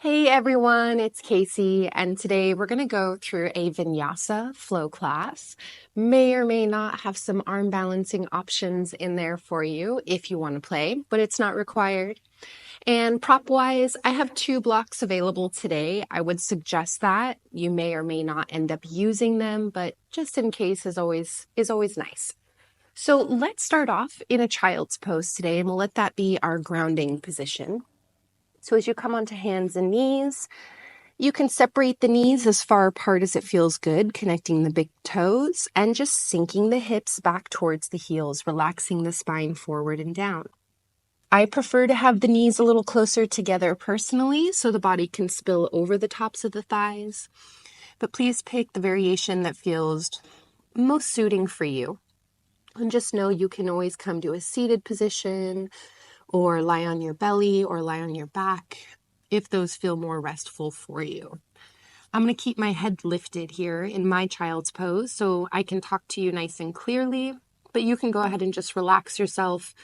Hey everyone, it's Casey, and today we're going to go through a Vinyasa flow class. May or may not have some arm balancing options in there for you if you want to play, but it's not required. And prop-wise, I have 2 blocks available today. I would suggest that. You may or may not end up using them, but just in case is always nice. So let's start off in a child's pose today, and we'll let that be our grounding position. So as you come onto hands and knees, you can separate the knees as far apart as it feels good, connecting the big toes and just sinking the hips back towards the heels, relaxing the spine forward and down. I prefer to have the knees a little closer together personally so the body can spill over the tops of the thighs, but please pick the variation that feels most suiting for you. And just know you can always come to a seated position or lie on your belly or lie on your back if those feel more restful for you. I'm going to keep my head lifted here in my child's pose so I can talk to you nice and clearly, but you can go ahead and just relax yourself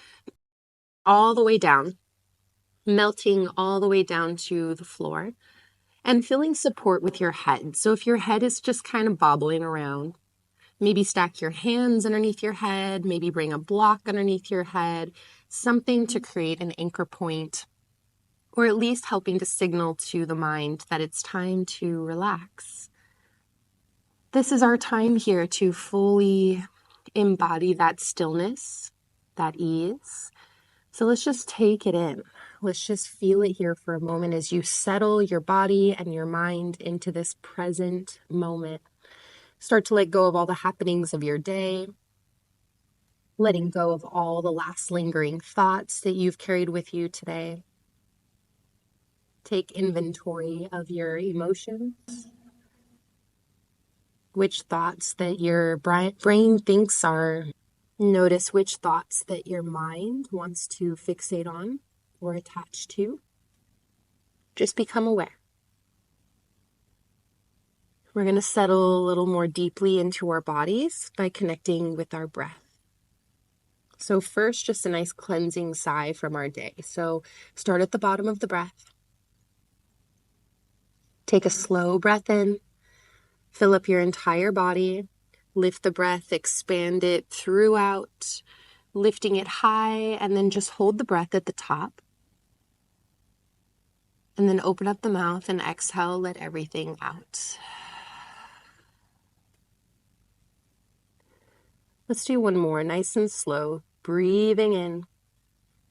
all the way down, melting all the way down to the floor and feeling support with your head. So if your head is just kind of bobbling around, maybe stack your hands underneath your head, maybe bring a block underneath your head, something to create an anchor point, or at least helping to signal to the mind that it's time to relax. This is our time here to fully embody that stillness, that ease. So let's just take it in. Let's just feel it here for a moment as you settle your body and your mind into this present moment. Start to let go of all the happenings of your day, letting go of all the last lingering thoughts that you've carried with you today. Take inventory of your emotions, which thoughts that your brain thinks are. Notice which thoughts that your mind wants to fixate on or attach to. Just become aware. We're going to settle a little more deeply into our bodies by connecting with our breath. So first, just a nice cleansing sigh from our day. So start at the bottom of the breath. Take a slow breath in. Fill up your entire body. Lift the breath, expand it throughout, lifting it high, and then just hold the breath at the top. And then open up the mouth and exhale, let everything out. Let's do one more, nice and slow. Breathing in,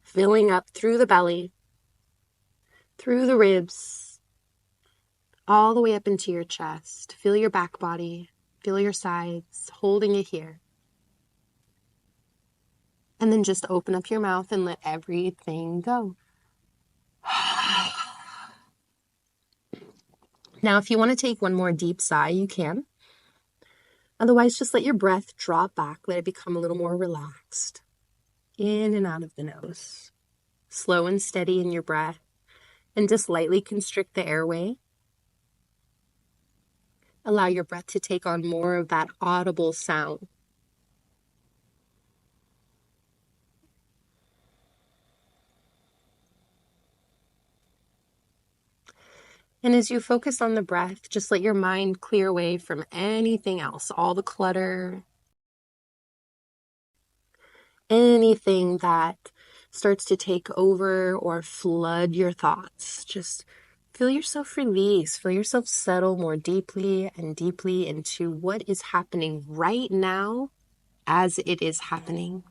filling up through the belly, through the ribs, all the way up into your chest. Feel your back body, feel your sides, holding it here. And then just open up your mouth and let everything go. Now, if you want to take one more deep sigh, you can. Otherwise, just let your breath drop back. Let it become a little more relaxed. In and out of the nose. Slow and steady in your breath. And just lightly constrict the airway. Allow your breath to take on more of that audible sound. And as you focus on the breath, just let your mind clear away from anything else, all the clutter, anything that starts to take over or flood your thoughts. Just feel yourself release, feel yourself settle more deeply and deeply into what is happening right now as it is happening.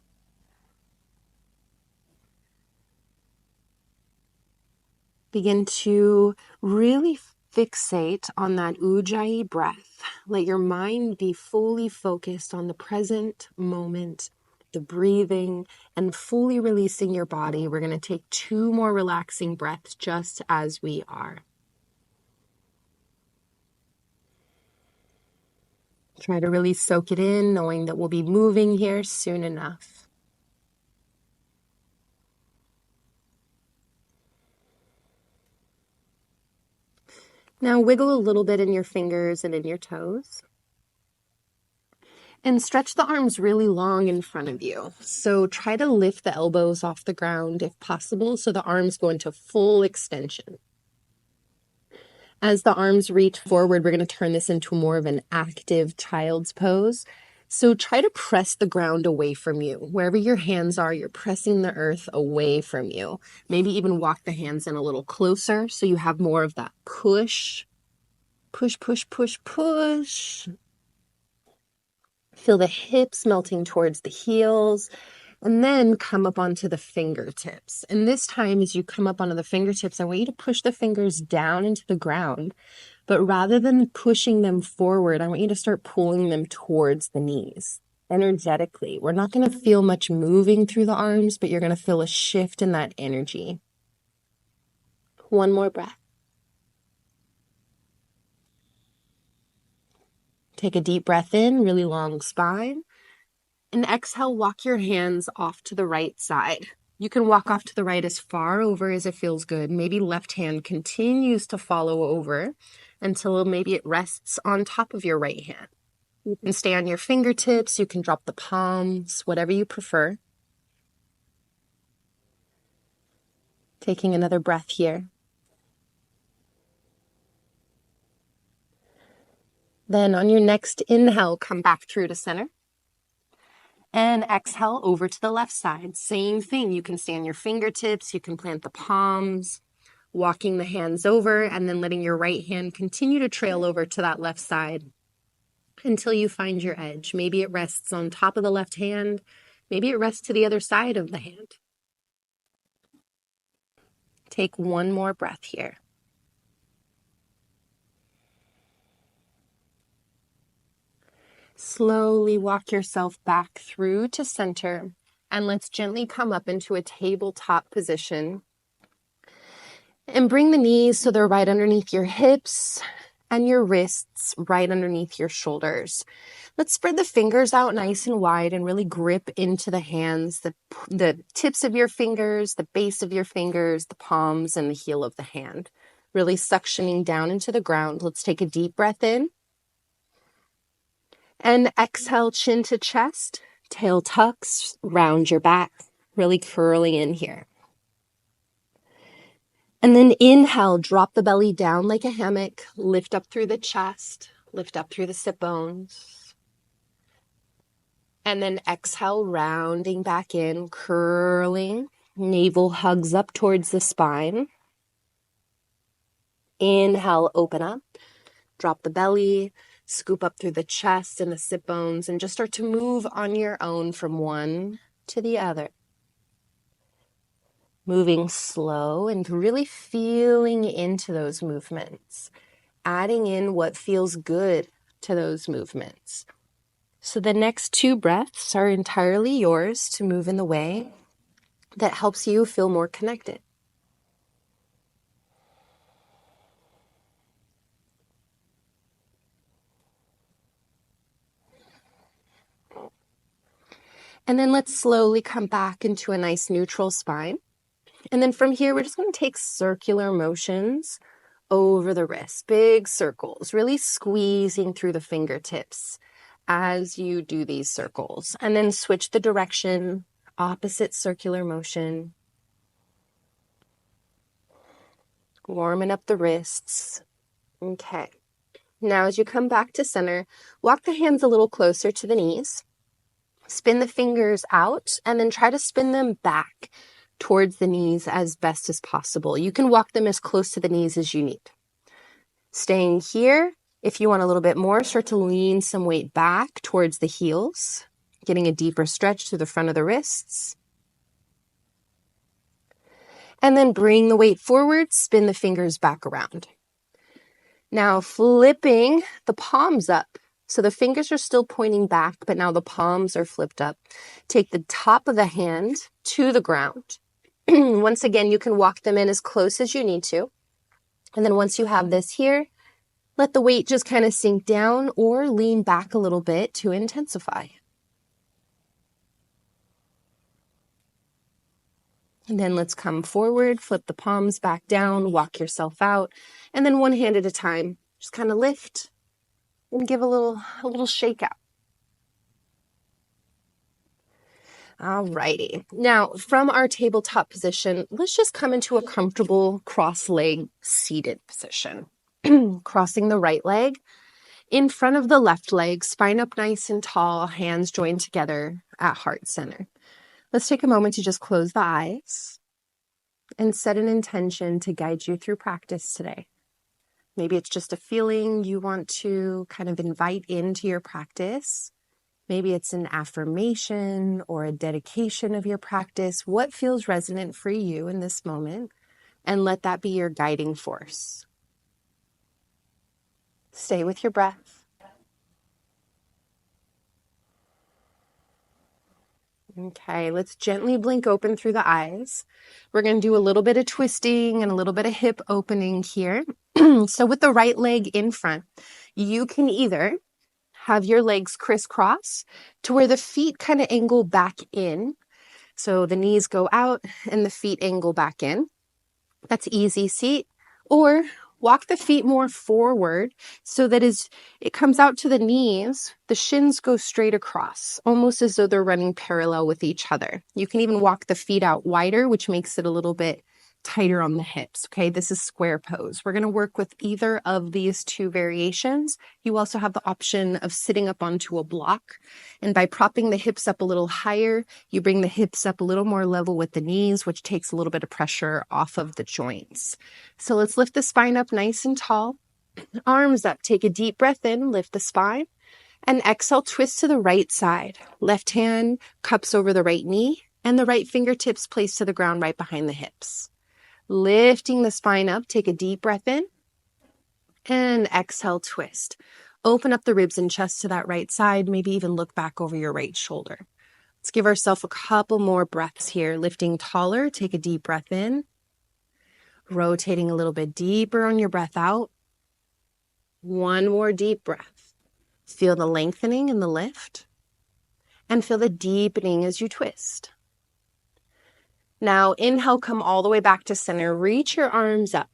Begin to really fixate on that ujjayi breath. Let your mind be fully focused on the present moment, the breathing, and fully releasing your body. We're going to take 2 more relaxing breaths just as we are. Try to really soak it in, knowing that we'll be moving here soon enough. Now wiggle a little bit in your fingers and in your toes. And stretch the arms really long in front of you. So try to lift the elbows off the ground if possible so the arms go into full extension. As the arms reach forward, we're going to turn this into more of an active child's pose. So try to press the ground away from you. Wherever your hands are, you're pressing the earth away from you. Maybe even walk the hands in a little closer so you have more of that push. Push, push, push, push. Feel the hips melting towards the heels. And then come up onto the fingertips. And this time, as you come up onto the fingertips, I want you to push the fingers down into the ground. But rather than pushing them forward, I want you to start pulling them towards the knees energetically. We're not going to feel much moving through the arms, but you're going to feel a shift in that energy. One more breath. Take a deep breath in, really long spine. And exhale, walk your hands off to the right side. You can walk off to the right as far over as it feels good. Maybe left hand continues to follow over until maybe it rests on top of your right hand. You can stay on your fingertips. You can drop the palms, whatever you prefer. Taking another breath here. Then on your next inhale, come back through to center. And exhale over to the left side. Same thing. You can stay on your fingertips. You can plant the palms, walking the hands over, and then letting your right hand continue to trail over to that left side until you find your edge. Maybe it rests on top of the left hand. Maybe it rests to the other side of the hand. Take one more breath here. Slowly walk yourself back through to center, and let's gently come up into a tabletop position. And bring the knees so they're right underneath your hips and your wrists right underneath your shoulders. Let's spread the fingers out nice and wide and really grip into the hands, the tips of your fingers, the base of your fingers, the palms, and the heel of the hand. Really suctioning down into the ground. Let's take a deep breath in. And exhale, chin to chest, tail tucks, round your back, really curling in here. And then inhale, drop the belly down like a hammock, lift up through the chest, lift up through the sit bones. And then exhale, rounding back in, curling, navel hugs up towards the spine. Inhale, open up, drop the belly, scoop up through the chest and the sit bones, and just start to move on your own from one to the other. Moving slow and really feeling into those movements, adding in what feels good to those movements. So the next 2 breaths are entirely yours to move in the way that helps you feel more connected. And then let's slowly come back into a nice neutral spine. And then from here, we're just going to take circular motions over the wrists, big circles, really squeezing through the fingertips as you do these circles. And then switch the direction, opposite circular motion. Warming up the wrists. Okay. Now as you come back to center, walk the hands a little closer to the knees. Spin the fingers out and then try to spin them back towards the knees as best as possible. You can walk them as close to the knees as you need. Staying here, if you want a little bit more, start to lean some weight back towards the heels, getting a deeper stretch through the front of the wrists. And then bring the weight forward, spin the fingers back around. Now flipping the palms up. So the fingers are still pointing back, but now the palms are flipped up. Take the top of the hand to the ground. Once again, you can walk them in as close as you need to. And then once you have this here, let the weight just kind of sink down or lean back a little bit to intensify. And then let's come forward, flip the palms back down, walk yourself out, and then one hand at a time, just kind of lift and give a little shake out. Alrighty. Now, from our tabletop position, let's just come into a comfortable cross-leg seated position. Crossing the right leg in front of the left leg, spine up nice and tall, hands joined together at heart center. Let's take a moment to just close the eyes and set an intention to guide you through practice today. Maybe it's just a feeling you want to kind of invite into your practice. Maybe it's an affirmation or a dedication of your practice. What feels resonant for you in this moment? And let that be your guiding force. Stay with your breath. Okay, let's gently blink open through the eyes. We're going to do a little bit of twisting and a little bit of hip opening here. So with the right leg in front, you can either have your legs crisscross to where the feet kind of angle back in. So the knees go out and the feet angle back in. That's easy seat. Or walk the feet more forward so that as it comes out to the knees, the shins go straight across, almost as though they're running parallel with each other. You can even walk the feet out wider, which makes it a little bit tighter on the hips. Okay, this is square pose. We're going to work with either of these two variations. You also have the option of sitting up onto a block. And by propping the hips up a little higher, you bring the hips up a little more level with the knees, which takes a little bit of pressure off of the joints. So let's lift the spine up nice and tall. Arms up. Take a deep breath in, lift the spine. And exhale, twist to the right side. Left hand cups over the right knee, and the right fingertips placed to the ground right behind the hips. Lifting the spine up, take a deep breath in, and exhale, twist. Open up the ribs and chest to that right side, maybe even look back over your right shoulder. Let's give ourselves a couple more breaths here. Lifting taller, take a deep breath in, rotating a little bit deeper on your breath out. One more deep breath. Feel the lengthening in the lift, and feel the deepening as you twist. Now, inhale, come all the way back to center. Reach your arms up.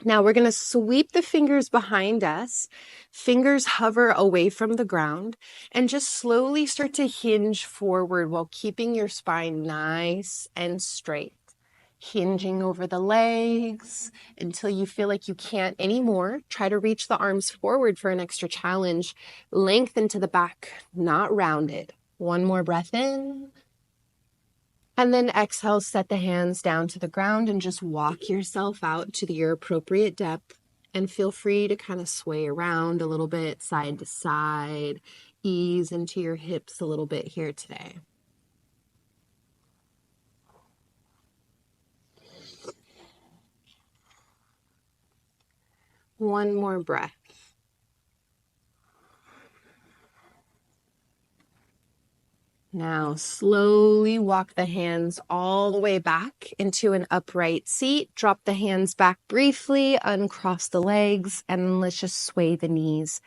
Now, we're going to sweep the fingers behind us. Fingers hover away from the ground and just slowly start to hinge forward while keeping your spine nice and straight. Hinging over the legs until you feel like you can't anymore. Try to reach the arms forward for an extra challenge. Lengthen to the back, not rounded. One more breath in. And then exhale, set the hands down to the ground and just walk yourself out to your appropriate depth. And feel free to kind of sway around a little bit, side to side. Ease into your hips a little bit here today. One more breath. Now slowly walk the hands all the way back into an upright seat. Drop the hands back briefly, uncross the legs, and let's just sway the knees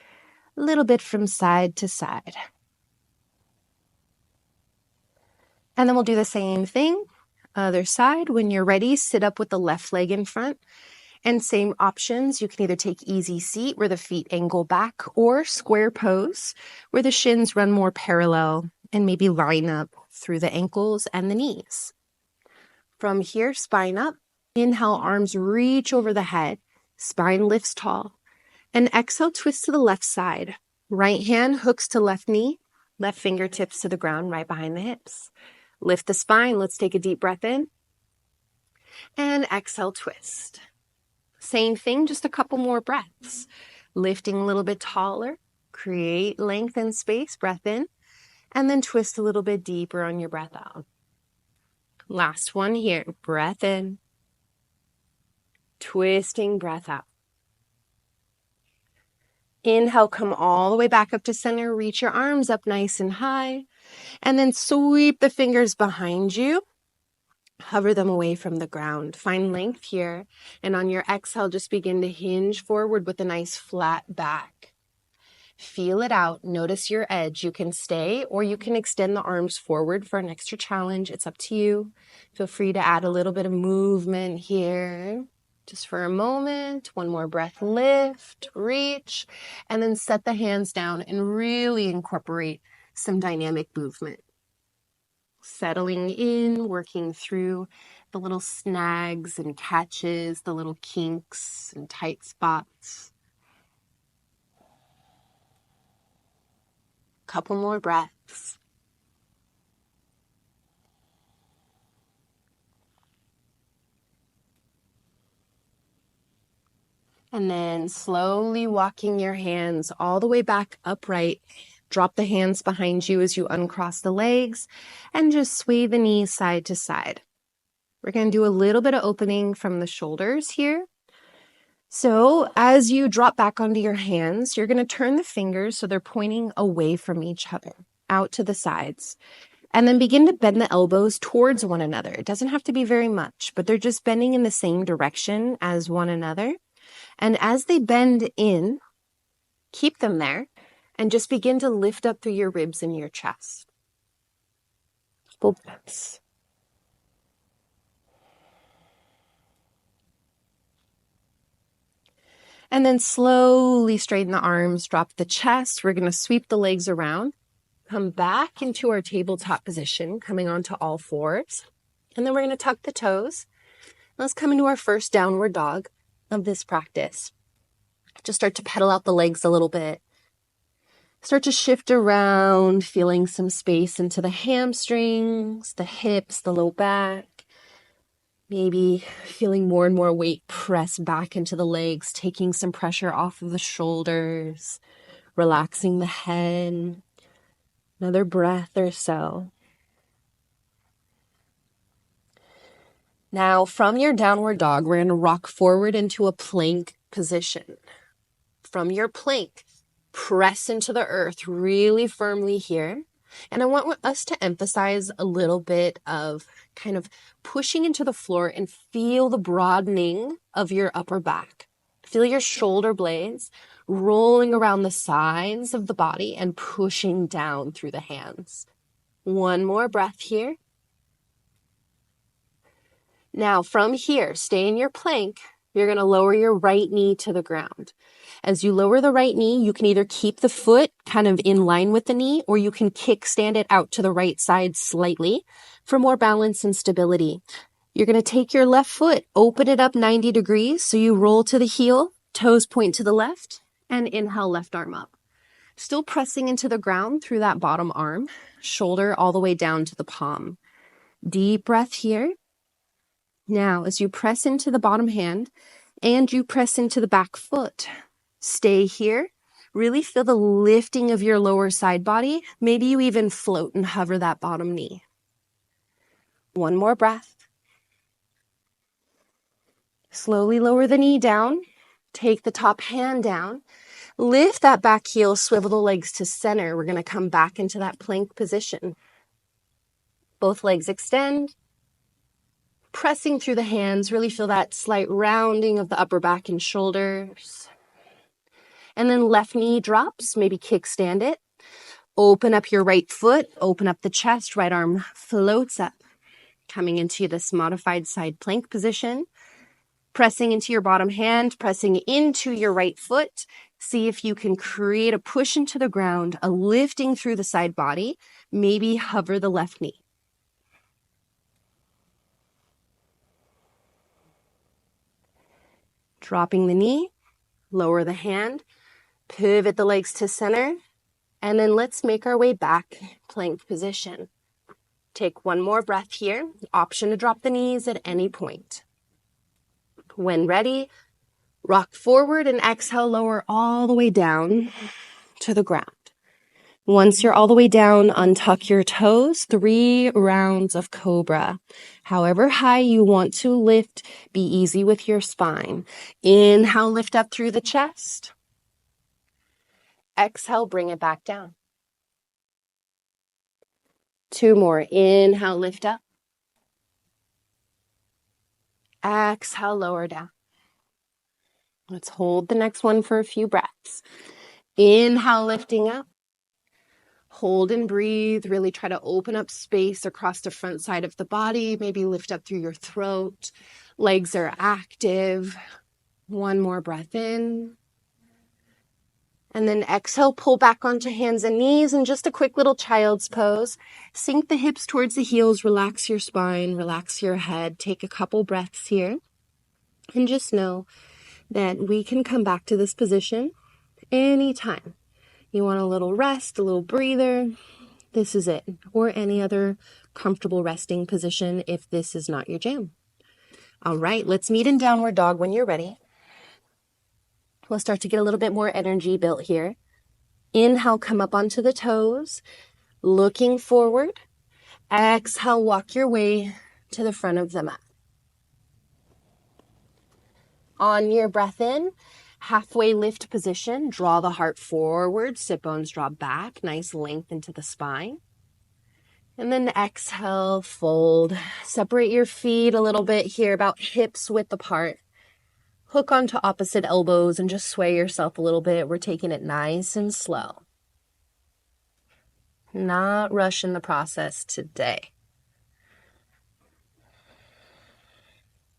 a little bit from side to side. And then we'll do the same thing, other side. When you're ready, sit up with the left leg in front. And same options, you can either take easy seat where the feet angle back, or square pose where the shins run more parallel and maybe line up through the ankles and the knees. From here, spine up. Inhale, arms reach over the head. Spine lifts tall. And exhale, twist to the left side. Right hand hooks to left knee. Left fingertips to the ground right behind the hips. Lift the spine. Let's take a deep breath in. And exhale, twist. Same thing, just a couple more breaths. Lifting a little bit taller. Create length and space. Breath in. And then twist a little bit deeper on your breath out. Last one here. Breath in. Twisting, breath out. Inhale, come all the way back up to center. Reach your arms up nice and high. And then sweep the fingers behind you. Hover them away from the ground. Find length here. And on your exhale, just begin to hinge forward with a nice flat back. Feel it out. Notice your edge. You can stay or you can extend the arms forward for an extra challenge. It's up to you. Feel free to add a little bit of movement here. Just for a moment. One more breath. Lift, reach, and then set the hands down and really incorporate some dynamic movement. Settling in, working through the little snags and catches, the little kinks and tight spots. Couple more breaths. And then slowly walking your hands all the way back upright. Drop the hands behind you as you uncross the legs and just sway the knees side to side. We're going to do a little bit of opening from the shoulders here. So as you drop back onto your hands, you're going to turn the fingers so they're pointing away from each other, out to the sides. And then begin to bend the elbows towards one another. It doesn't have to be very much, but they're just bending in the same direction as one another. And as they bend in, keep them there and just begin to lift up through your ribs and your chest. Full breaths. And then slowly straighten the arms, drop the chest. We're going to sweep the legs around, come back into our tabletop position, coming onto all fours. And then we're going to tuck the toes. Let's come into our first downward dog of this practice. Just start to pedal out the legs a little bit. Start to shift around, feeling some space into the hamstrings, the hips, the low back. Maybe feeling more and more weight press back into the legs, taking some pressure off of the shoulders, relaxing the head. Another breath or so. Now, from your downward dog, we're going to rock forward into a plank position. From your plank, press into the earth really firmly here. And I want us to emphasize a little bit of kind of pushing into the floor and feel the broadening of your upper back. Feel your shoulder blades rolling around the sides of the body and pushing down through the hands. One more breath here. Now from here, stay in your plank. You're going to lower your right knee to the ground. As you lower the right knee, you can either keep the foot kind of in line with the knee, or you can kickstand it out to the right side slightly for more balance and stability. You're going to take your left foot, open it up 90 degrees, so you roll to the heel, toes point to the left, and inhale, left arm up. Still pressing into the ground through that bottom arm, shoulder all the way down to the palm. Deep breath here. Now, as you press into the bottom hand and you press into the back foot, stay here. Really feel the lifting of your lower side body. Maybe you even float and hover that bottom knee. One more breath. Slowly lower the knee down. Take the top hand down. Lift that back heel, swivel the legs to center. We're going to come back into that plank position. Both legs extend. Pressing through the hands, really feel that slight rounding of the upper back and shoulders. And then left knee drops, maybe kickstand it. Open up your right foot, open up the chest, right arm floats up. Coming into this modified side plank position. Pressing into your bottom hand, pressing into your right foot. See if you can create a push into the ground, a lifting through the side body. Maybe hover the left knee. Dropping the knee, lower the hand, pivot the legs to center, and then let's make our way back, plank position. Take one more breath here, option to drop the knees at any point. When ready, rock forward and exhale, lower all the way down to the ground. Once you're all the way down, untuck your toes, 3 rounds of cobra. However high you want to lift, be easy with your spine. Inhale, lift up through the chest. Exhale, bring it back down. 2 more. Inhale, lift up. Exhale, lower down. Let's hold the next one for a few breaths. Inhale, lifting up. Hold and breathe. Really try to open up space across the front side of the body. Maybe lift up through your throat. Legs are active. One more breath in. And then exhale, pull back onto hands and knees and just a quick little child's pose. Sink the hips towards the heels, relax your spine, relax your head. Take a couple breaths here. And just know that we can come back to this position anytime. You want a little rest, a little breather, this is it. Or any other comfortable resting position if this is not your jam. All right, let's meet in downward dog when you're ready. We'll start to get a little bit more energy built here. Inhale, come up onto the toes, looking forward. Exhale, walk your way to the front of the mat. On your breath in, halfway lift position, draw the heart forward, sit bones draw back, nice length into the spine. And then exhale, fold. Separate your feet a little bit here, about hips width apart. Hook onto opposite elbows and just sway yourself a little bit. We're taking it nice and slow. Not rushing the process today.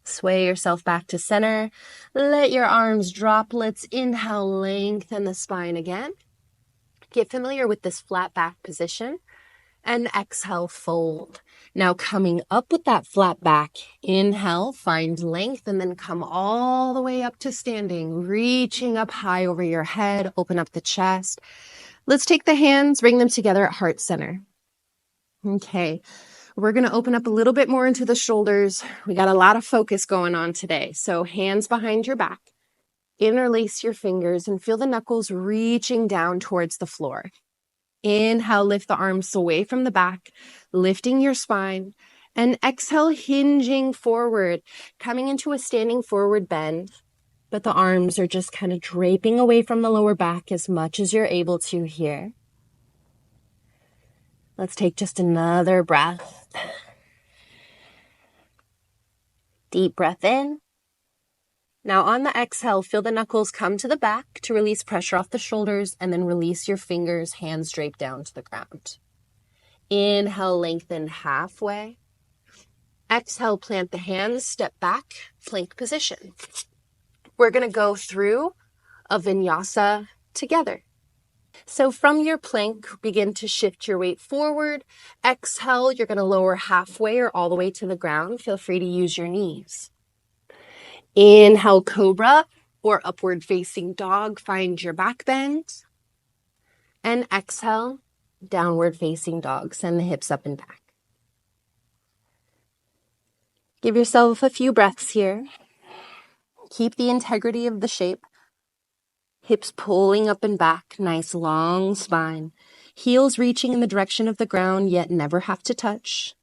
Sway yourself back to center. Let your arms drop. Let's inhale, lengthen the spine again. Get familiar with this flat back position. And exhale, fold. Now coming up with that flat back. Inhale, find length, and then come all the way up to standing. Reaching up high over your head. Open up the chest. Let's take the hands, bring them together at heart center. Okay. We're going to open up a little bit more into the shoulders. We got a lot of focus going on today. So hands behind your back. Interlace your fingers and feel the knuckles reaching down towards the floor. Inhale, lift the arms away from the back, lifting your spine. And exhale, hinging forward, coming into a standing forward bend. But the arms are just kind of draping away from the lower back as much as you're able to here. Let's take just another breath. Deep breath in. Now on the exhale, feel the knuckles come to the back to release pressure off the shoulders, and then release your fingers, hands drape down to the ground. Inhale, lengthen halfway. Exhale, plant the hands, step back, plank position. We're going to go through a vinyasa together. So from your plank, begin to shift your weight forward. Exhale, you're going to lower halfway or all the way to the ground. Feel free to use your knees. Inhale, cobra or upward facing dog. Find your back bend. And exhale, downward facing dog. Send the hips up and back. Give yourself a few breaths here. Keep the integrity of the shape. Hips pulling up and back, nice long spine. Heels reaching in the direction of the ground, yet never have to touch.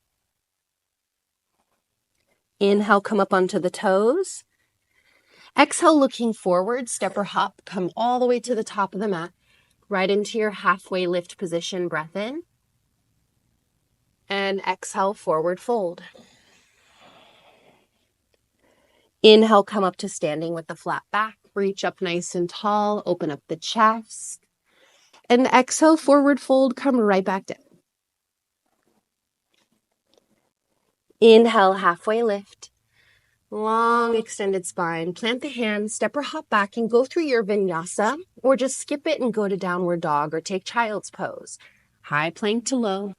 Inhale, come up onto the toes. Exhale, looking forward, step or hop, come all the way to the top of the mat, right into your halfway lift position, breath in. And exhale, forward fold. Inhale, come up to standing with the flat back. Reach up nice and tall, open up the chest. And exhale, forward fold, come right back down. Inhale, halfway lift. Long extended spine. Plant the hands, step or hop back and go through your vinyasa, or just skip it and go to downward dog or take child's pose. High plank to low.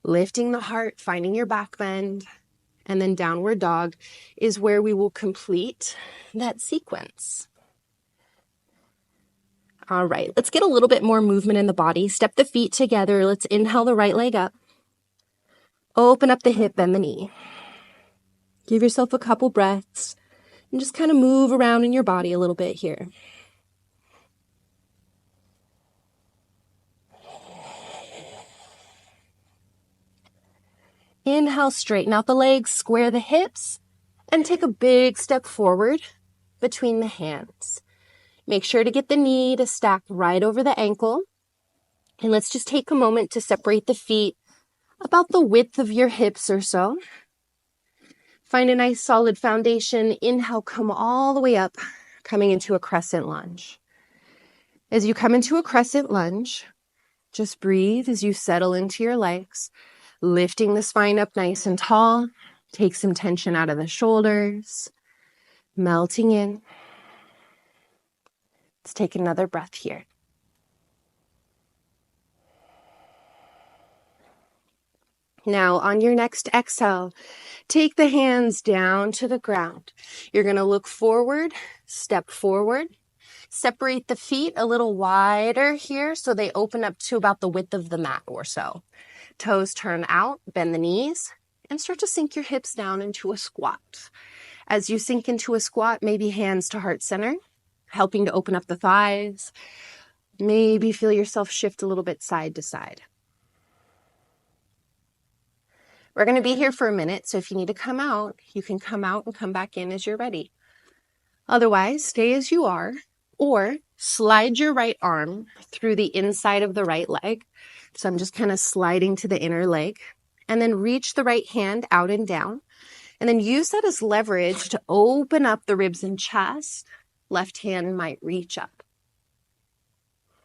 Lifting the heart, finding your back bend. And then downward dog is where we will complete that sequence. All right, let's get a little bit more movement in the body. Step the feet together. Let's inhale the right leg up. Open up the hip, bend the knee. Give yourself a couple breaths and just kind of move around in your body a little bit here. Inhale, straighten out the legs, square the hips, and take a big step forward between the hands. Make sure to get the knee to stack right over the ankle. And let's just take a moment to separate the feet about the width of your hips or so. Find a nice solid foundation. Inhale, come all the way up, coming into a crescent lunge. As you come into a crescent lunge, just breathe as you settle into your legs, lifting the spine up nice and tall. Take some tension out of the shoulders, melting in. Let's take another breath here. Now, on your next exhale, take the hands down to the ground. You're going to look forward, step forward, separate the feet a little wider here so they open up to about the width of the mat or so. Toes turn out, bend the knees, and start to sink your hips down into a squat. As you sink into a squat, maybe hands to heart center, helping to open up the thighs. Maybe feel yourself shift a little bit side to side. We're going to be here for a minute, so if you need to come out, you can come out and come back in as you're ready. Otherwise, stay as you are, or slide your right arm through the inside of the right leg. So I'm just kind of sliding to the inner leg, and then reach the right hand out and down, and then use that as leverage to open up the ribs and chest. Left hand might reach up.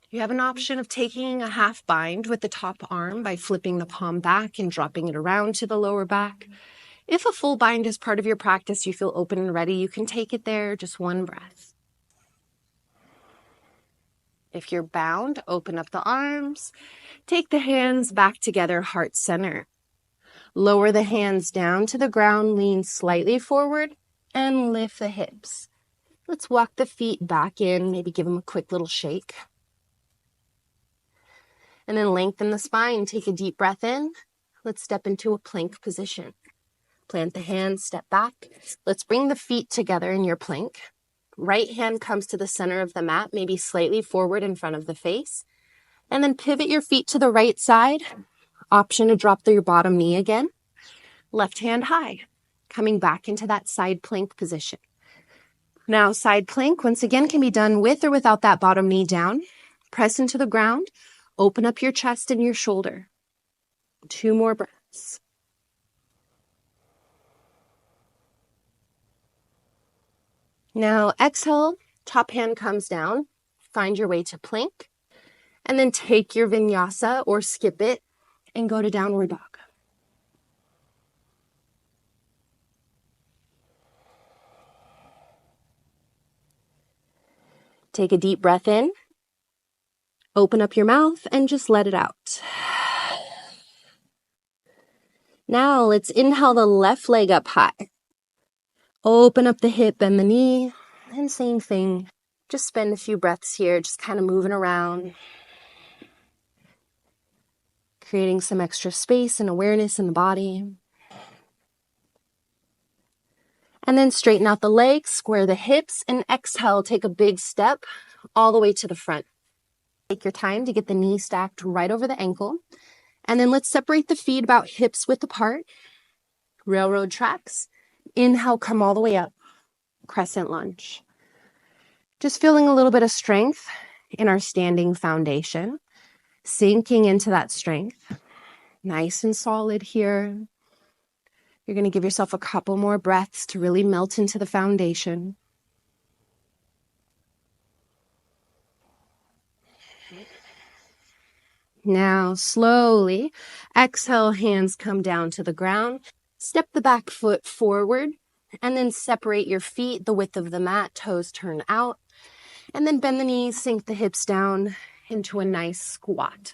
You have an option of taking a half bind with the top arm by flipping the palm back and dropping it around to the lower back. If a full bind is part of your practice, you feel open and ready, you can take it there, just one breath. If you're bound, open up the arms. Take the hands back together, heart center. Lower the hands down to the ground, lean slightly forward, and lift the hips. Let's walk the feet back in, maybe give them a quick little shake. And then lengthen the spine. Take a deep breath in. Let's step into a plank position. Plant the hands, step back. Let's bring the feet together in your plank. Right hand comes to the center of the mat, maybe slightly forward in front of the face. And then pivot your feet to the right side. Option to drop your bottom knee again. Left hand high, coming back into that side plank position. Now, side plank, once again, can be done with or without that bottom knee down. Press into the ground. Open up your chest and your shoulder. 2 more breaths. Now exhale, top hand comes down. Find your way to plank. And then take your vinyasa or skip it and go to downward dog. Take a deep breath in. Open up your mouth and just let it out. Now let's inhale the left leg up high. Open up the hip, bend the knee, and same thing. Just spend a few breaths here, just kind of moving around. Creating some extra space and awareness in the body. And then straighten out the legs, square the hips, and exhale, take a big step all the way to the front. Take your time to get the knee stacked right over the ankle. And then let's separate the feet about hips width apart. Railroad tracks. Inhale, come all the way up. Crescent lunge. Just feeling a little bit of strength in our standing foundation. Sinking into that strength. Nice and solid here. You're going to give yourself a couple more breaths to really melt into the foundation. Now, slowly, exhale, hands come down to the ground. Step the back foot forward, and then separate your feet the width of the mat, toes turn out. And then bend the knees, sink the hips down into a nice squat.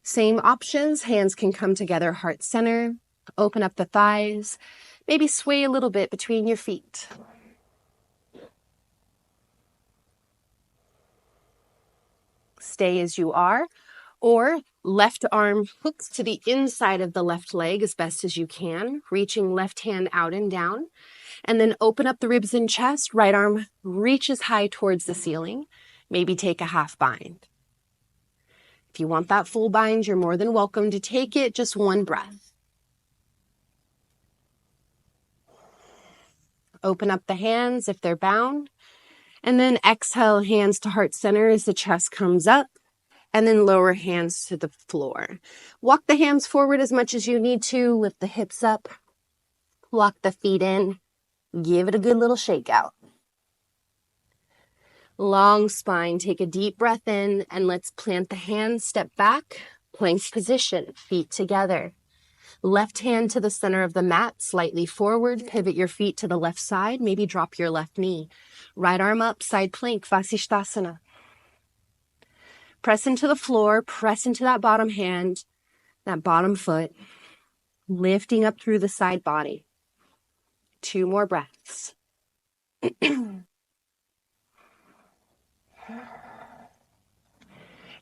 Same options, hands can come together, heart center. Open up the thighs. Maybe sway a little bit between your feet. Stay as you are, or left arm hooks to the inside of the left leg as best as you can, reaching left hand out and down. And then open up the ribs and chest. Right arm reaches high towards the ceiling. Maybe take a half bind. If you want that full bind, you're more than welcome to take it. Just one breath. Open up the hands if they're bound. And then exhale, hands to heart center as the chest comes up. And then lower hands to the floor. Walk the hands forward as much as you need to. Lift the hips up. Walk the feet in. Give it a good little shake out. Long spine. Take a deep breath in and let's plant the hands. Step back. Plank position. Feet together. Left hand to the center of the mat, slightly forward. Pivot your feet to the left side. Maybe drop your left knee. Right arm up, side plank, Vasisthasana. Press into the floor, press into that bottom hand, that bottom foot, lifting up through the side body. 2 more breaths.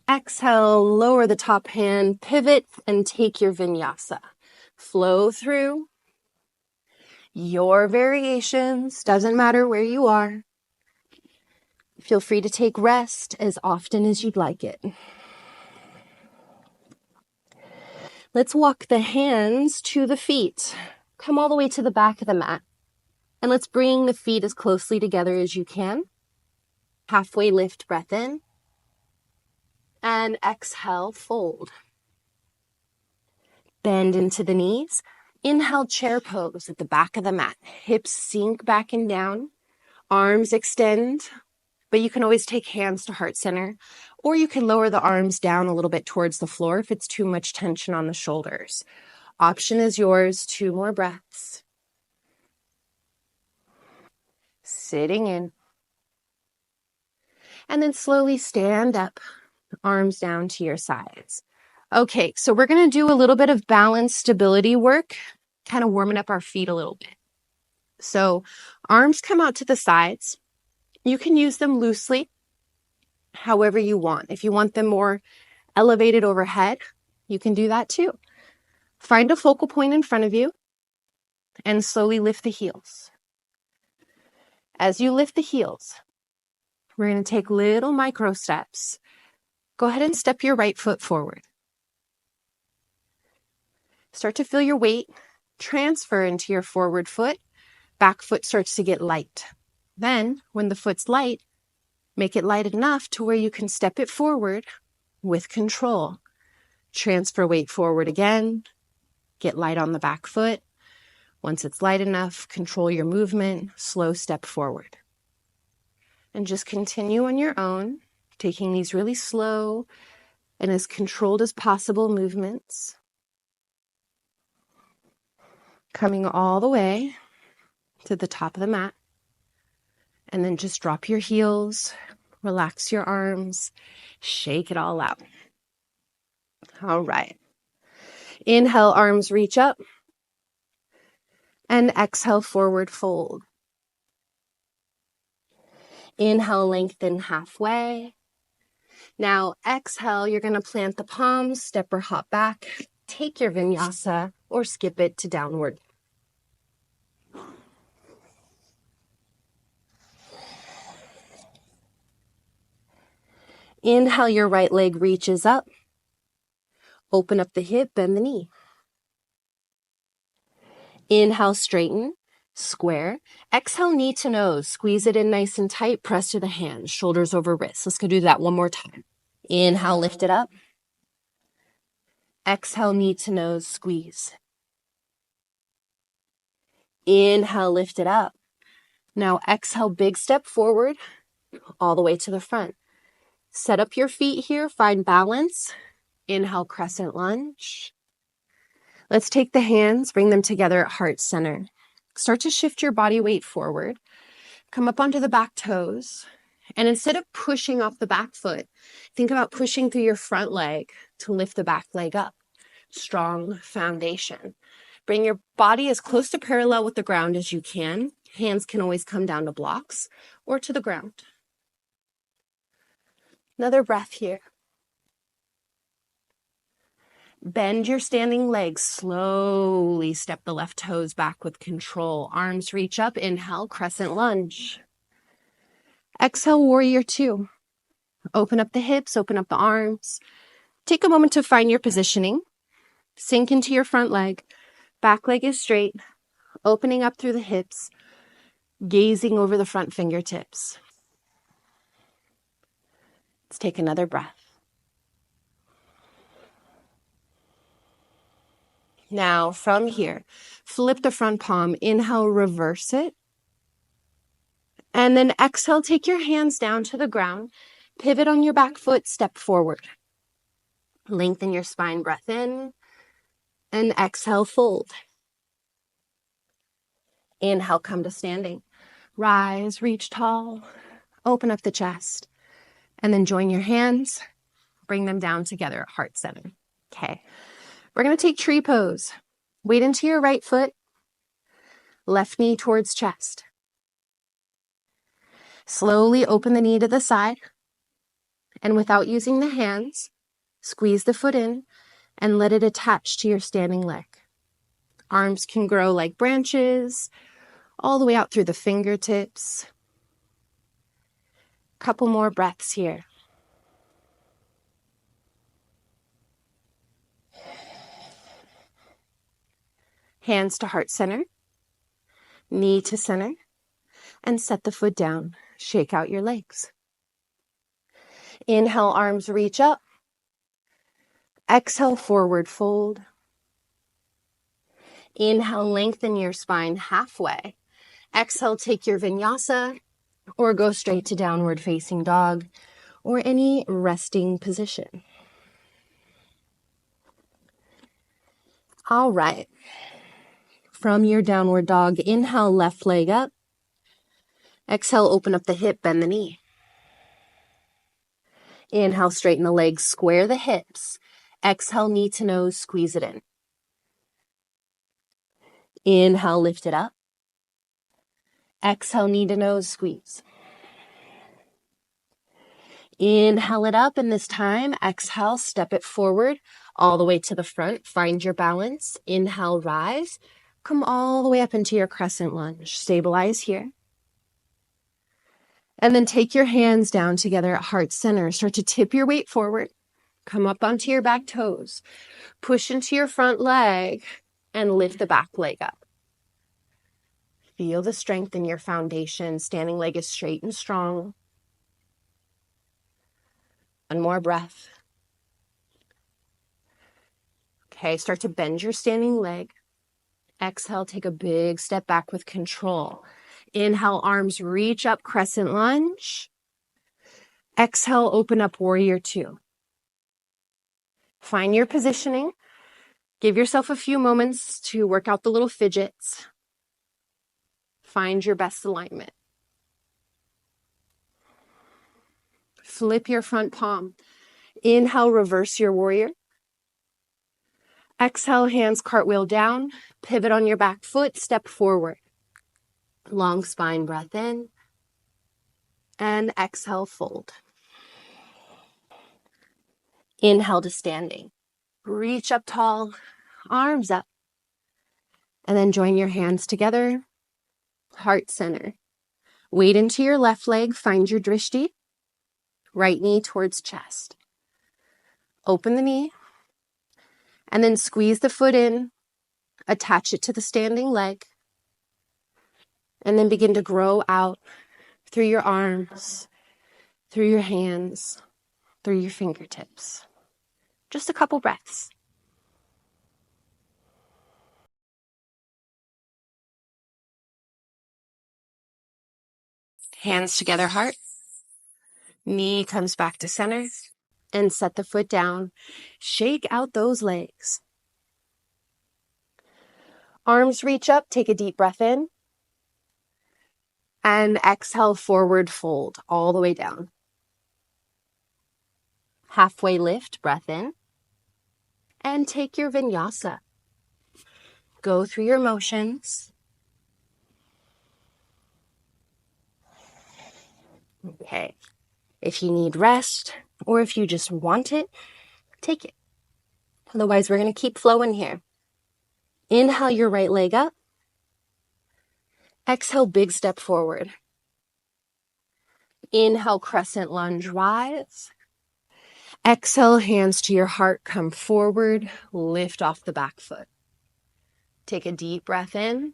Exhale, lower the top hand, pivot, and take your vinyasa. Flow through your variations, doesn't matter where you are. Feel free to take rest as often as you'd like it. Let's walk the hands to the feet. Come all the way to the back of the mat. And let's bring the feet as closely together as you can. Halfway lift, breath in. And exhale, fold. Bend into the knees. Inhale, chair pose at the back of the mat. Hips sink back and down. Arms extend. But you can always take hands to heart center, or you can lower the arms down a little bit towards the floor if it's too much tension on the shoulders. Option is yours. 2 more breaths. Sitting in. And then slowly stand up, arms down to your sides. Okay, so we're going to do a little bit of balance stability work, kind of warming up our feet a little bit. So arms come out to the sides. You can use them loosely, however you want. If you want them more elevated overhead, you can do that too. Find a focal point in front of you and slowly lift the heels. As you lift the heels, we're going to take little micro steps. Go ahead and step your right foot forward. Start to feel your weight transfer into your forward foot. Back foot starts to get light. Then, when the foot's light, make it light enough to where you can step it forward with control. Transfer weight forward again. Get light on the back foot. Once it's light enough, control your movement. Slow step forward. And just continue on your own, taking these really slow and as controlled as possible movements. Coming all the way to the top of the mat. And then just drop your heels, relax your arms, shake it all out. All right. Inhale, arms reach up. And exhale, forward fold. Inhale, lengthen halfway. Now exhale, you're going to plant the palms, step or hop back. Take your vinyasa or skip it to downward. Inhale, your right leg reaches up. Open up the hip, bend the knee. Inhale, straighten, square. Exhale, knee to nose. Squeeze it in nice and tight. Press to the hands, shoulders over wrists. Let's go do that one more time. Inhale, lift it up. Exhale, knee to nose, squeeze. Inhale, lift it up. Now exhale, big step forward, all the way to the front. Set up your feet here, find balance. Inhale, crescent lunge. Let's take the hands, bring them together at heart center. Start to shift your body weight forward. Come up onto the back toes. And instead of pushing off the back foot, think about pushing through your front leg to lift the back leg up. Strong foundation. Bring your body as close to parallel with the ground as you can. Hands can always come down to blocks or to the ground. Another breath here. Bend your standing legs. Slowly step the left toes back with control. Arms reach up. Inhale, crescent lunge. Exhale, warrior 2. Open up the hips, open up the arms. Take a moment to find your positioning. Sink into your front leg. Back leg is straight. Opening up through the hips. Gazing over the front fingertips. Let's take another breath. Now, from here, flip the front palm. Inhale, reverse it. And then exhale, take your hands down to the ground. Pivot on your back foot, step forward. Lengthen your spine, breath in. And exhale, fold. Inhale, come to standing. Rise, reach tall. Open up the chest. And then join your hands. Bring them down together at heart center. Okay. We're going to take tree pose. Weight into your right foot, left knee towards chest. Slowly open the knee to the side, and without using the hands, squeeze the foot in and let it attach to your standing leg. Arms can grow like branches, all the way out through the fingertips. Couple more breaths here. Hands to heart center, knee to center, and set the foot down. Shake out your legs. Inhale, arms reach up. Exhale, forward fold. Inhale, lengthen your spine halfway. Exhale, take your vinyasa or go straight to downward facing dog or any resting position. All right. From your downward dog, inhale, left leg up. Exhale, open up the hip, bend the knee. Inhale, straighten the legs, square the hips. Exhale, knee to nose, squeeze it in. Inhale, lift it up. Exhale, knee to nose, squeeze. Inhale it up, and this time, exhale, step it forward, all the way to the front. Find your balance. Inhale, rise. Come all the way up into your crescent lunge. Stabilize here. And then take your hands down together at heart center. Start to tip your weight forward. Come up onto your back toes. Push into your front leg and lift the back leg up. Feel the strength in your foundation. Standing leg is straight and strong. One more breath. Okay, start to bend your standing leg. Exhale, take a big step back with control. Inhale, arms reach up, crescent lunge. Exhale, open up, warrior two. Find your positioning. Give yourself a few moments to work out the little fidgets. Find your best alignment. Flip your front palm. Inhale, reverse your warrior. Exhale, hands cartwheel down. Pivot on your back foot, step forward. Long spine breath in. And exhale, fold. Inhale to standing. Reach up tall, arms up. And then join your hands together, heart center. Weight into your left leg, find your drishti. Right knee towards chest. Open the knee. And then squeeze the foot in, attach it to the standing leg. And then begin to grow out through your arms, through your hands, through your fingertips. Just a couple breaths. Hands together, heart. Knee comes back to center. And set the foot down. Shake out those legs. Arms reach up, take a deep breath in. And exhale, forward fold all the way down. Halfway lift, breath in. And take your vinyasa. Go through your motions. Okay. If you need rest, or if you just want it, take it. Otherwise, we're going to keep flowing here. Inhale your right leg up. Exhale, big step forward. Inhale, crescent lunge, rise. Exhale, hands to your heart, come forward, lift off the back foot. Take a deep breath in.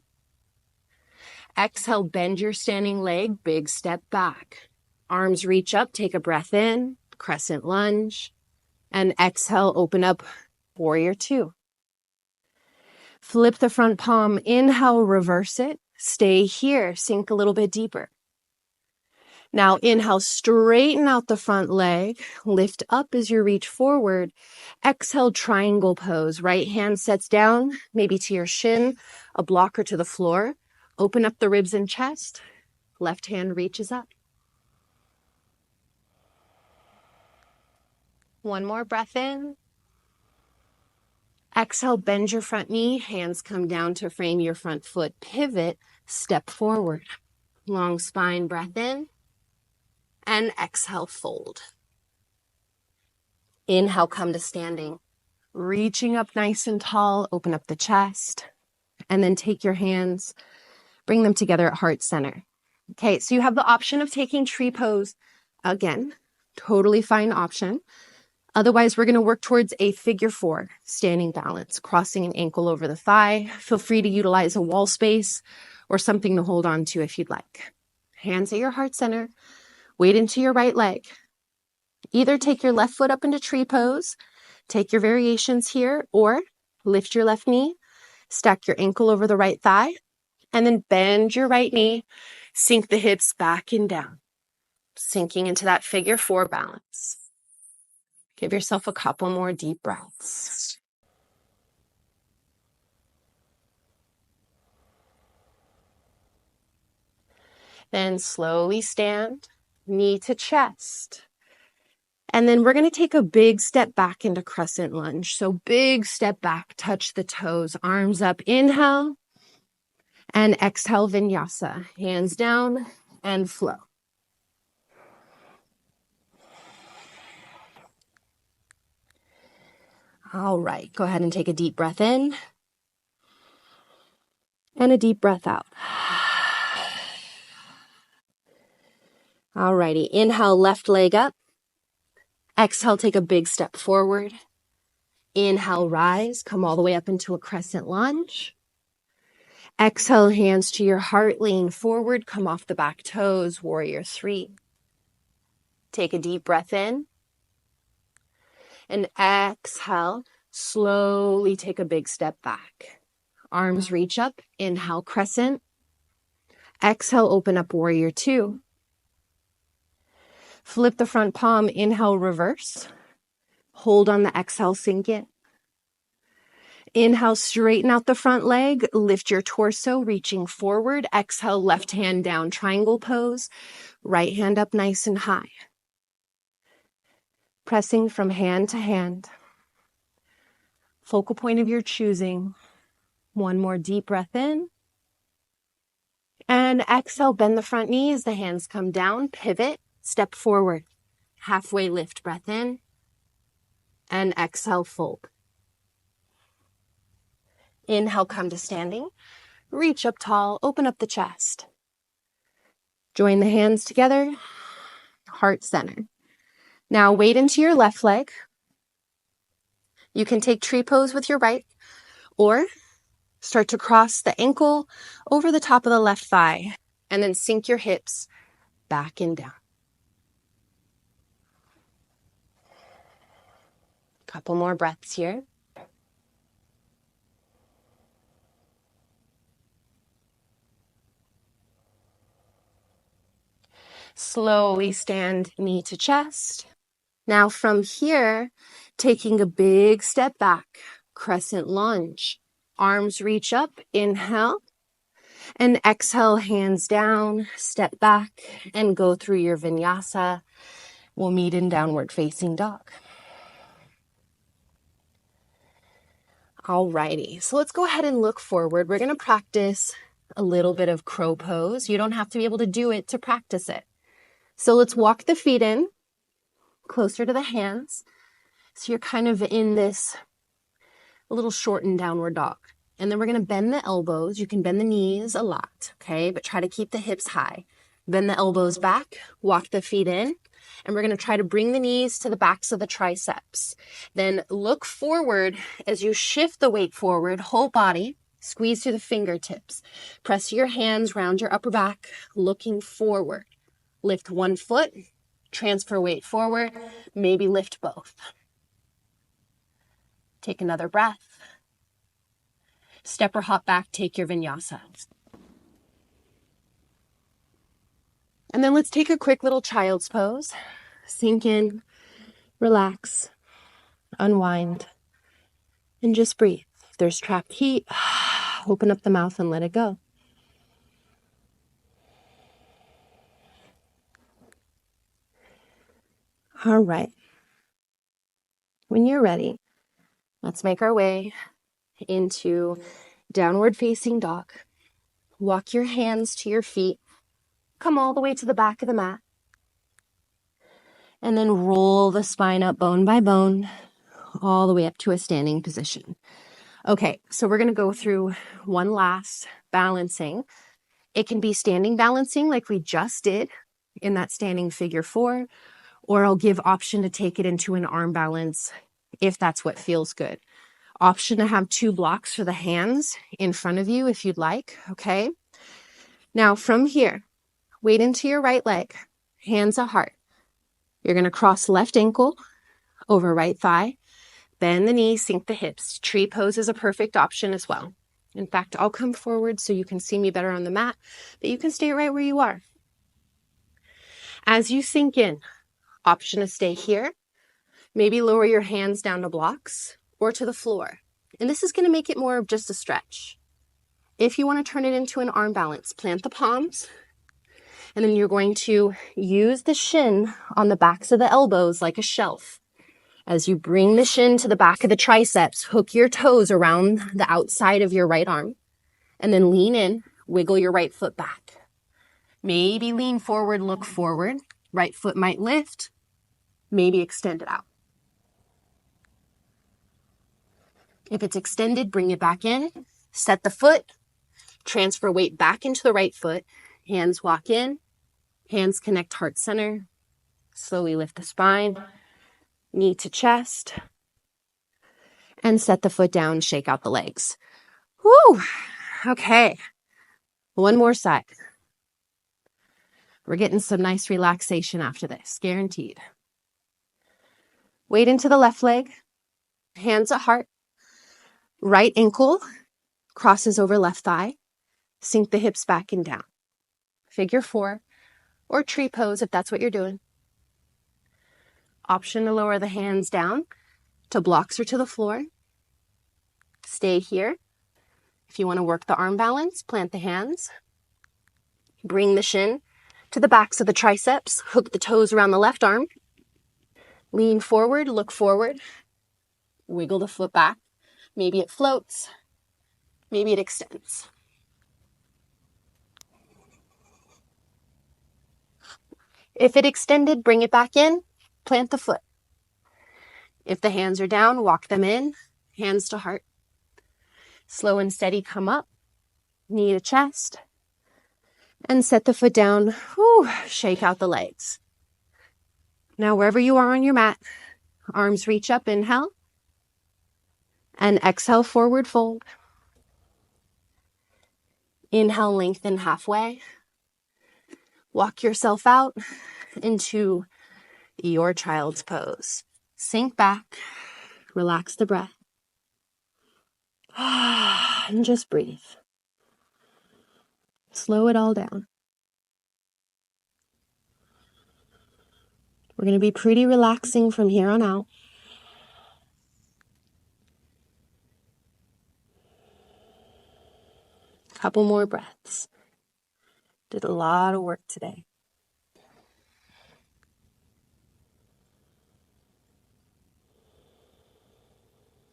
Exhale, bend your standing leg, big step back. Arms reach up, take a breath in, crescent lunge. And exhale, open up, warrior two. Flip the front palm, inhale, reverse it. Stay here, sink a little bit deeper. Now inhale, straighten out the front leg, lift up as you reach forward. Exhale, triangle pose. Right hand sets down, maybe to your shin, a blocker to the floor. Open up the ribs and chest. Left hand reaches up. One more breath in. Exhale, bend your front knee, hands come down to frame your front foot, pivot, step forward. Long spine, breath in, and exhale, fold. Inhale, come to standing. Reaching up nice and tall, open up the chest, and then take your hands, bring them together at heart center. Okay, so you have the option of taking tree pose. Again, totally fine option. Otherwise, we're going to work towards a figure 4, standing balance, crossing an ankle over the thigh. Feel free to utilize a wall space or something to hold on to if you'd like. Hands at your heart center, weight into your right leg. Either take your left foot up into tree pose, take your variations here, or lift your left knee, stack your ankle over the right thigh, and then bend your right knee, sink the hips back and down, sinking into that figure 4 balance. Give yourself a couple more deep breaths. Then slowly stand, knee to chest. And then we're going to take a big step back into crescent lunge. So big step back, touch the toes, arms up, inhale, and exhale, vinyasa. Hands down and flow. All right, go ahead and take a deep breath in and a deep breath out. All righty, inhale, left leg up. Exhale, take a big step forward. Inhale, rise, come all the way up into a crescent lunge. Exhale, hands to your heart, lean forward, come off the back toes, warrior 3. Take a deep breath in. And exhale, slowly take a big step back. Arms reach up, inhale, crescent. Exhale, open up, warrior 2. Flip the front palm, inhale, reverse. Hold on the exhale, sink in. Inhale, straighten out the front leg, lift your torso, reaching forward. Exhale, left hand down, triangle pose. Right hand up nice and high. Pressing from hand to hand. Focal point of your choosing. One more deep breath in. And exhale, bend the front knee as the hands come down, pivot, step forward. Halfway lift, breath in. And exhale, fold. Inhale, come to standing. Reach up tall, open up the chest. Join the hands together, heart center. Now weight into your left leg. You can take tree pose with your right, or start to cross the ankle over the top of the left thigh, and then sink your hips back and down. Couple more breaths here. Slowly stand knee to chest. Now from here, taking a big step back, crescent lunge. Arms reach up, inhale, and exhale, hands down, step back, and go through your vinyasa. We'll meet in downward facing dog. Alrighty, so let's go ahead and look forward. We're gonna practice a little bit of crow pose. You don't have to be able to do it to practice it. So let's walk the feet in, closer to the hands. So you're kind of in this little shortened downward dog. And then we're gonna bend the elbows. You can bend the knees a lot, okay? But try to keep the hips high. Bend the elbows back, walk the feet in, and we're gonna try to bring the knees to the backs of the triceps. Then look forward as you shift the weight forward, whole body, squeeze through the fingertips. Press your hands round your upper back, looking forward. Lift one foot, transfer weight forward, maybe lift both. Take another breath. Step or hop back, take your vinyasa. And then let's take a quick little child's pose. Sink in, relax, unwind, and just breathe. If there's trapped heat, open up the mouth and let it go. All right. When you're ready, let's make our way into downward facing dog. Walk your hands to your feet. Come all the way to the back of the mat. And then roll the spine up bone by bone, all the way up to a standing position. Okay, so we're going to go through one last balancing. It can be standing balancing like we just did in that standing figure 4, or I'll give option to take it into an arm balance if that's what feels good. Option to have 2 blocks for the hands in front of you if you'd like, okay? Now from here, weight into your right leg, hands at heart. You're going to cross left ankle over right thigh, bend the knees, sink the hips. Tree pose is a perfect option as well. In fact, I'll come forward so you can see me better on the mat, but you can stay right where you are. As you sink in, option to stay here. Maybe lower your hands down to blocks or to the floor. And this is going to make it more of just a stretch. If you want to turn it into an arm balance, plant the palms, and then you're going to use the shin on the backs of the elbows like a shelf. As you bring the shin to the back of the triceps, hook your toes around the outside of your right arm, and then lean in, wiggle your right foot back. Maybe lean forward, look forward. Right foot might lift, maybe extend it out. If it's extended, bring it back in, set the foot, transfer weight back into the right foot, hands walk in, hands connect heart center, slowly lift the spine, knee to chest, and set the foot down, shake out the legs. Woo! Okay, one more side. We're getting some nice relaxation after this, guaranteed. Weight into the left leg, hands at heart, right ankle crosses over left thigh, sink the hips back and down. Figure 4 or tree pose if that's what you're doing. Option to lower the hands down to blocks or to the floor. Stay here. If you want to work the arm balance, plant the hands. Bring the shin to the backs of the triceps. Hook the toes around the left arm. Lean forward, look forward. Wiggle the foot back. Maybe it floats. Maybe it extends. If it extended, bring it back in. Plant the foot. If the hands are down, walk them in. Hands to heart. Slow and steady, come up. Knee to chest. And set the foot down. Whew, shake out the legs. Now, wherever you are on your mat, arms reach up, inhale. And exhale, forward fold. Inhale, lengthen halfway. Walk yourself out into your child's pose. Sink back. Relax the breath. And just breathe. Slow it all down. We're going to be pretty relaxing from here on out. Couple more breaths. Did a lot of work today.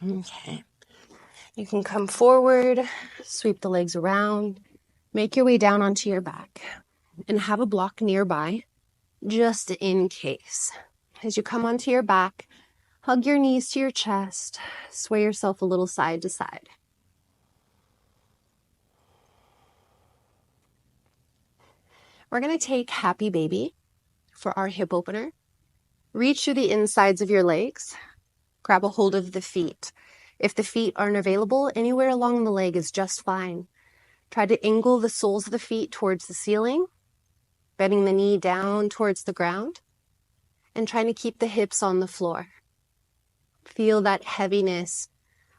Okay. You can come forward, sweep the legs around, make your way down onto your back, and have a block nearby, just in case. As you come onto your back, hug your knees to your chest, sway yourself a little side to side. We're going to take Happy Baby for our hip opener. Reach through the insides of your legs. Grab a hold of the feet. If the feet aren't available, anywhere along the leg is just fine. Try to angle the soles of the feet towards the ceiling, bending the knee down towards the ground, and trying to keep the hips on the floor. Feel that heaviness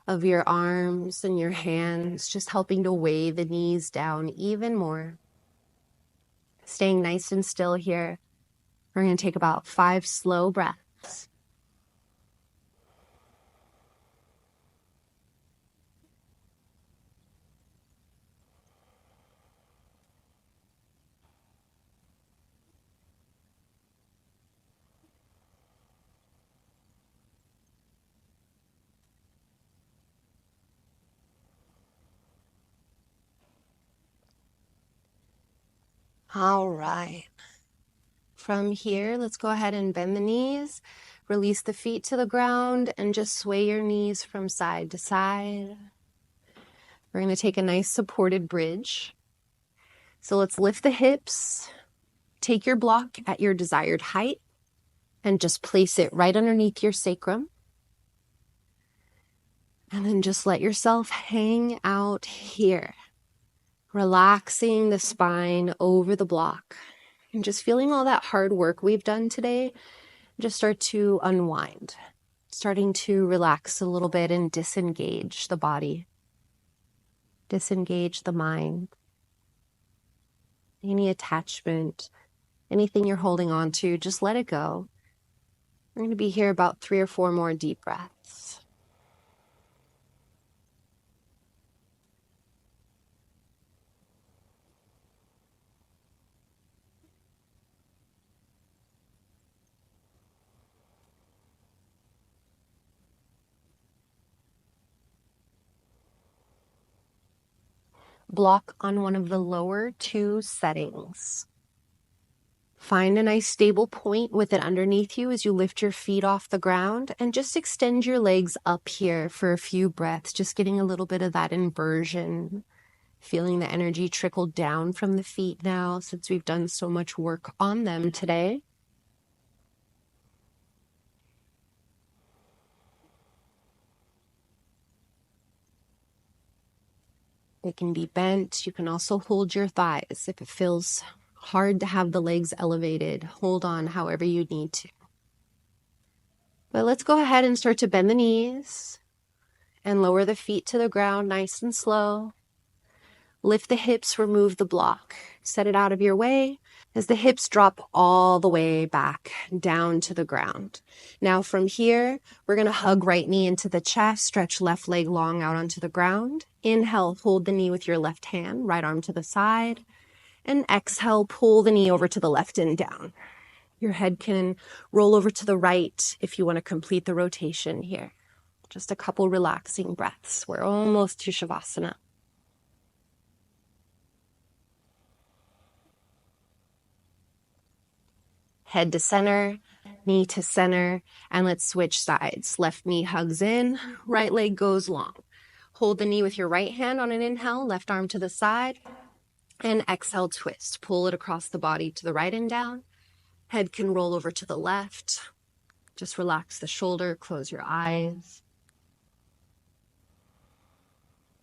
of your arms and your hands, just helping to weigh the knees down even more. Staying nice and still here. We're going to take about 5 slow breaths. All right. From here, let's go ahead and bend the knees, release the feet to the ground, and just sway your knees from side to side. We're going to take a nice supported bridge. So let's lift the hips, take your block at your desired height, and just place it right underneath your sacrum. And then just let yourself hang out here, relaxing the spine over the block. And just feeling all that hard work we've done today, just start to unwind, starting to relax a little bit and disengage the body, disengage the mind, any attachment, anything you're holding on to, just let it go. We're going to be here about 3 or 4 more deep breaths. Block on one of the lower 2 settings. Find a nice stable point with it underneath you as you lift your feet off the ground, and just extend your legs up here for a few breaths, just getting a little bit of that inversion, feeling the energy trickle down from the feet now since we've done so much work on them today. They can be bent. You can also hold your thighs. If it feels hard to have the legs elevated, hold on however you need to. But let's go ahead and start to bend the knees and lower the feet to the ground nice and slow. Lift the hips, remove the block. Set it out of your way as the hips drop all the way back down to the ground. Now from here, we're going to hug right knee into the chest, stretch left leg long out onto the ground. Inhale, hold the knee with your left hand, right arm to the side. And exhale, pull the knee over to the left and down. Your head can roll over to the right if you want to complete the rotation here. Just a couple relaxing breaths. We're almost to Shavasana. Head to center, knee to center, and let's switch sides. Left knee hugs in, right leg goes long. Hold the knee with your right hand on an inhale, left arm to the side, and exhale, twist. Pull it across the body to the right and down. Head can roll over to the left. Just relax the shoulder, close your eyes.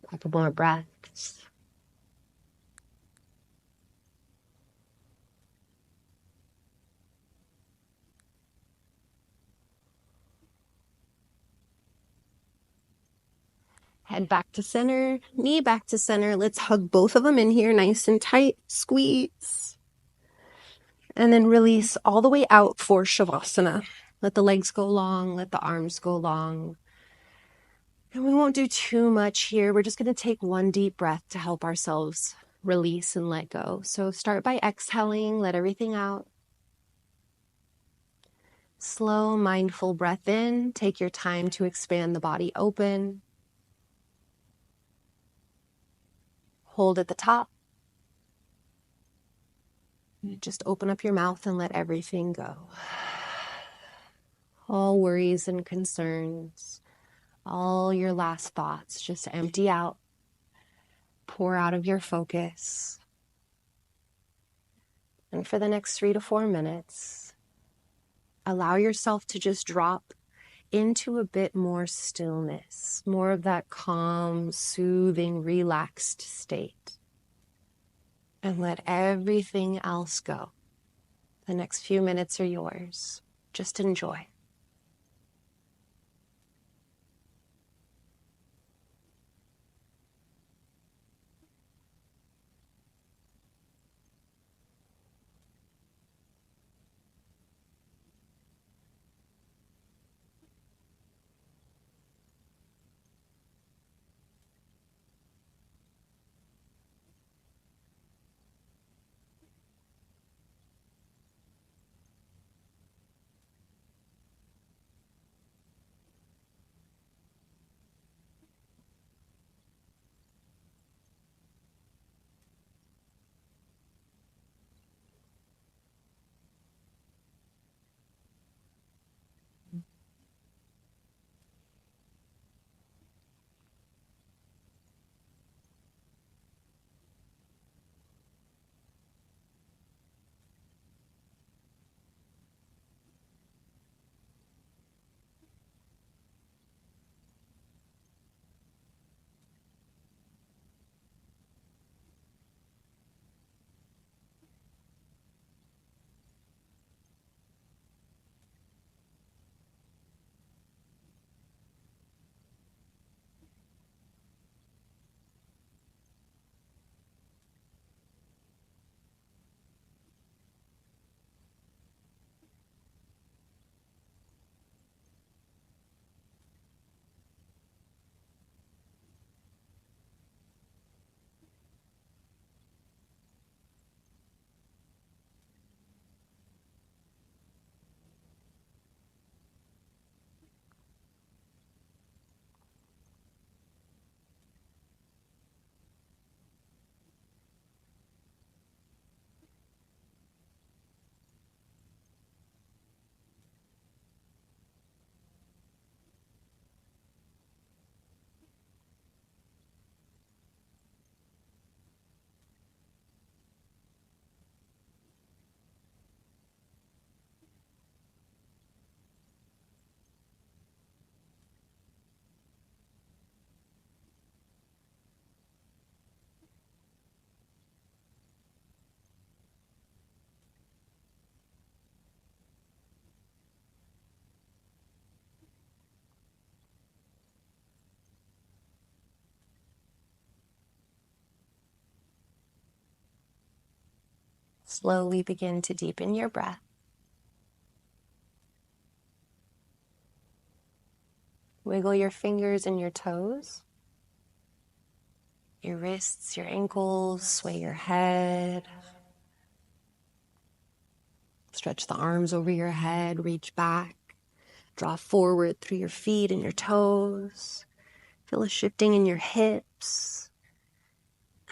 A couple more breaths. Head back to center, knee back to center. Let's hug both of them in here nice and tight. Squeeze. And then release all the way out for Shavasana. Let the legs go long, let the arms go long. And we won't do too much here. We're just going to take one deep breath to help ourselves release and let go. So start by exhaling, let everything out. Slow, mindful breath in. Take your time to expand the body open. Hold at the top. Just open up your mouth and let everything go. All worries and concerns, all your last thoughts, just empty out. Pour out of your focus. And for the next 3 to 4 minutes, allow yourself to just drop into a bit more stillness, more of that calm, soothing, relaxed state. And let everything else go. The next few minutes are yours. Just enjoy. Slowly begin to deepen your breath. Wiggle your fingers and your toes, your wrists, your ankles, sway your head. Stretch the arms over your head, reach back, draw forward through your feet and your toes. Feel a shifting in your hips.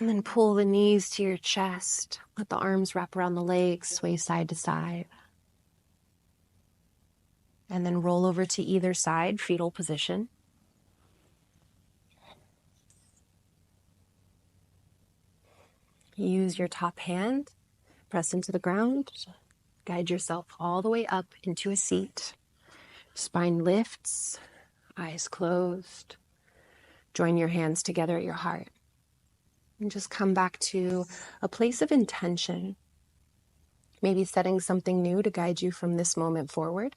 And then pull the knees to your chest. Let the arms wrap around the legs, sway side to side. And then roll over to either side, fetal position. Use your top hand, press into the ground, guide yourself all the way up into a seat. Spine lifts, eyes closed. Join your hands together at your heart. And just come back to a place of intention. Maybe setting something new to guide you from this moment forward.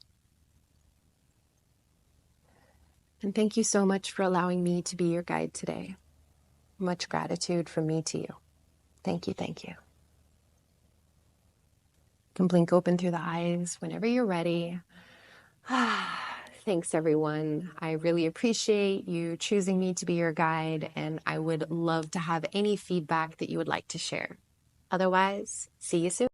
And thank you so much for allowing me to be your guide today. Much gratitude from me to you. Thank you, thank you. You can blink open through the eyes whenever you're ready. Thanks, everyone. I really appreciate you choosing me to be your guide, and I would love to have any feedback that you would like to share. Otherwise, see you soon.